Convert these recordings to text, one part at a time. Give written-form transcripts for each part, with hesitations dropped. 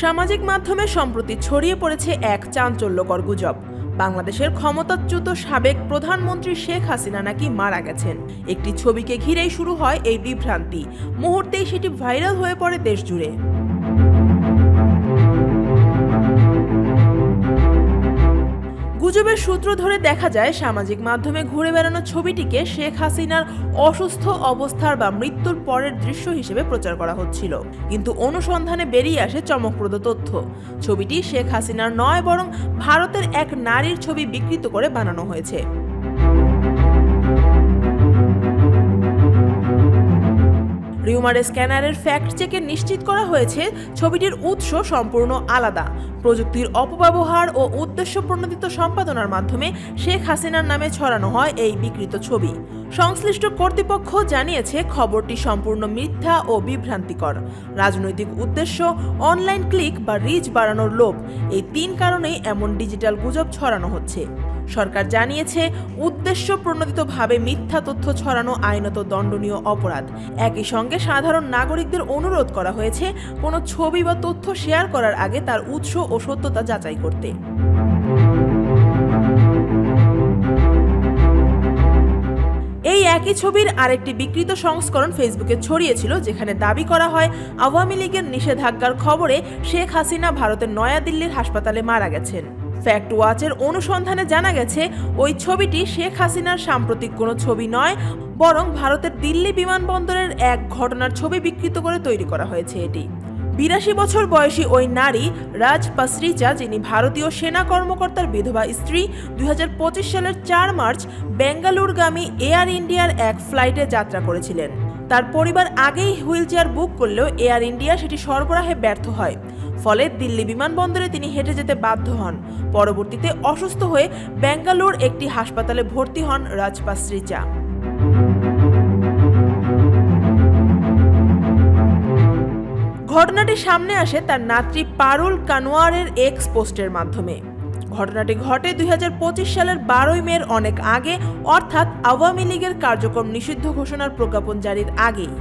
সামাজিক মাধ্যমে সম্প্রতি ছড়িয়ে পড়েছে এক চাঞ্চল্যকর গুজব। বাংলাদেশের ক্ষমতাচ্যুত সাবেক প্রধানমন্ত্রী শেখ হাসিনা নাকি মারা গেছেন। একটি ছবিকে ঘিরেই শুরু হয় এই বিভ্রান্তি। মুহূর্তেই সেটি ভাইরাল হয়ে পড়ে দেশ জুড়ে। গুজবের সূত্র ধরে দেখা যায়, সামাজিক মাধ্যমে ঘুরে বেড়ানো ছবিটিকে শেখ হাসিনার অসুস্থ অবস্থার বা মৃত্যুর পরের দৃশ্য হিসেবে প্রচার করা হচ্ছিল। কিন্তু অনুসন্ধানে বেরিয়ে আসে চমকপ্রদ তথ্য। ছবিটি শেখ হাসিনার নয়, বরং ভারতের এক নারীর ছবি বিকৃত করে বানানো হয়েছে। রিউমার স্ক্যানারের ফ্যাক্ট চেকে নিশ্চিত করা হয়েছে ছবিটির উৎস সম্পূর্ণ আলাদা। প্রযুক্তির অপব্যবহার ও উদ্দেশ্য প্রণোদিত সম্পাদনার মাধ্যমে শেখ হাসিনার নামে ছড়ানো হয় এই বিকৃত ছবি। সংশ্লিষ্ট কর্তৃপক্ষ জানিয়েছে, খবরটি সম্পূর্ণ মিথ্যা ও বিভ্রান্তিকর। রাজনৈতিক উদ্দেশ্য, অনলাইন ক্লিক বা রিচ বাড়ানোর লোভ, এই তিন কারণেই এমন ডিজিটাল গুজব ছড়ানো হচ্ছে। সরকার জানিয়েছে, উদ্দেশ্য প্রণোদিতভাবে মিথ্যা তথ্য ছড়ানো আইনত দণ্ডনীয় অপরাধ। একই সঙ্গে সাধারণ নাগরিকদের অনুরোধ করা হয়েছে, কোনো ছবি বা তথ্য শেয়ার করার আগে তার উৎস ও সত্যতা যাচাই করতে। এই একই ছবির আরেকটি বিকৃত সংস্করণ ফেসবুকে ছড়িয়েছিল, যেখানে দাবি করা হয় আওয়ামী লীগের নিষেধাজ্ঞার খবরে শেখ হাসিনা ভারতের নয়াদিল্লির হাসপাতালে মারা গেছেন। ফ্যাক্ট ওয়াচের অনুসন্ধানে জানা গেছে, ওই ছবিটি শেখ হাসিনার সাম্প্রতিক কোনো ছবি নয়, বরং ভারতের দিল্লি বিমানবন্দরের এক ঘটনার ছবি বিকৃত করে তৈরি করা হয়েছে। এটি 82 বছর বয়সী ওই নারী রাজ পাসরিচা, যিনি ভারতীয় সেনা কর্মকর্তার বিধবা স্ত্রী, 2025 সালের 4 মার্চ বেঙ্গালুরুগামী এয়ার ইন্ডিয়ার এক ফ্লাইটে যাত্রা করেছিলেন। তার পরিবার আগেই হুইলচেয়ার বুক করলেও এয়ার ইন্ডিয়া সেটি সরবরাহে ব্যর্থ হয়। ফলে দিল্লি বিমানবন্দরে তিনি হেঁটে যেতে বাধ্য হন। পরবর্তীতে অসুস্থ হয়ে বেঙ্গালুরুর একটি হাসপাতালে ভর্তি হন রাজ পাসরিচা। ঘটনাটি সামনে আসে তার নাতৃ পারুল কানওয়ারের এক্স পোস্টের মাধ্যমে। ঘটনাটি ঘটে 2025 সালের 12 মের অনেক আগে, অর্থাৎ আওয়ামী লীগের কার্যক্রম নিষিদ্ধ ঘোষণার প্রজ্ঞাপন জারির আগেই।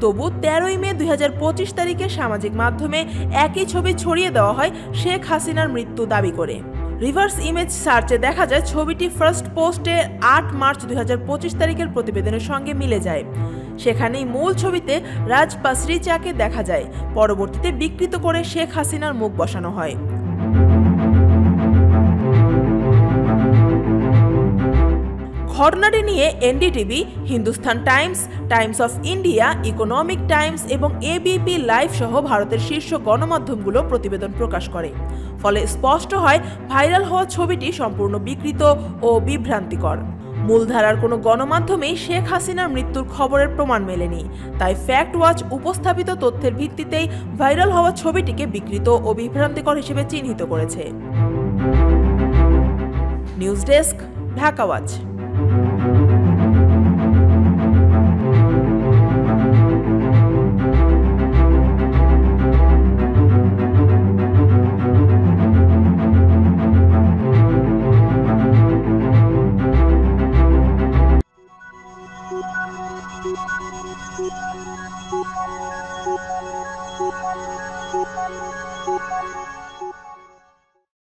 তবু 13 মে 2025 তারিখে সামাজিক মাধ্যমে একই ছবি ছড়িয়ে দেওয়া হয় শেখ হাসিনার মৃত্যু দাবি করে। রিভার্স ইমেজ সার্চে দেখা যায়, ছবিটি ফার্স্ট পোস্টে 8 মার্চ 2025 তারিখের প্রতিবেদনের সঙ্গে মিলে যায়। সেখানেই মূল ছবিতে রাজ পাসরিচাকে দেখা যায়। পরবর্তীতে বিকৃত করে শেখ হাসিনার মুখ বসানো হয়। ঘটনাটি নিয়ে NDTV, Hindustan Times, Times of India, economic Times এবং এবিপি লাইভ সহ ভারতের শীর্ষ গণমাধ্যমগুলো প্রতিবেদন প্রকাশ করে। ফলে স্পষ্ট হয়, ভাইরাল হওয়া ছবিটি সম্পূর্ণ বিকৃত ও বিভ্রান্তিকর। মূলধারার কোনো গণমাধ্যমেই শেখ হাসিনার মৃত্যুর খবরের প্রমাণ মেলেনি। তাই ফ্যাক্ট ওয়াচ উপস্থাপিত তথ্যের ভিত্তিতেই ভাইরাল হওয়া ছবিটিকে বিকৃত ও বিভ্রান্তিকর হিসেবে চিহ্নিত করেছে। News desk, Dhaka watch.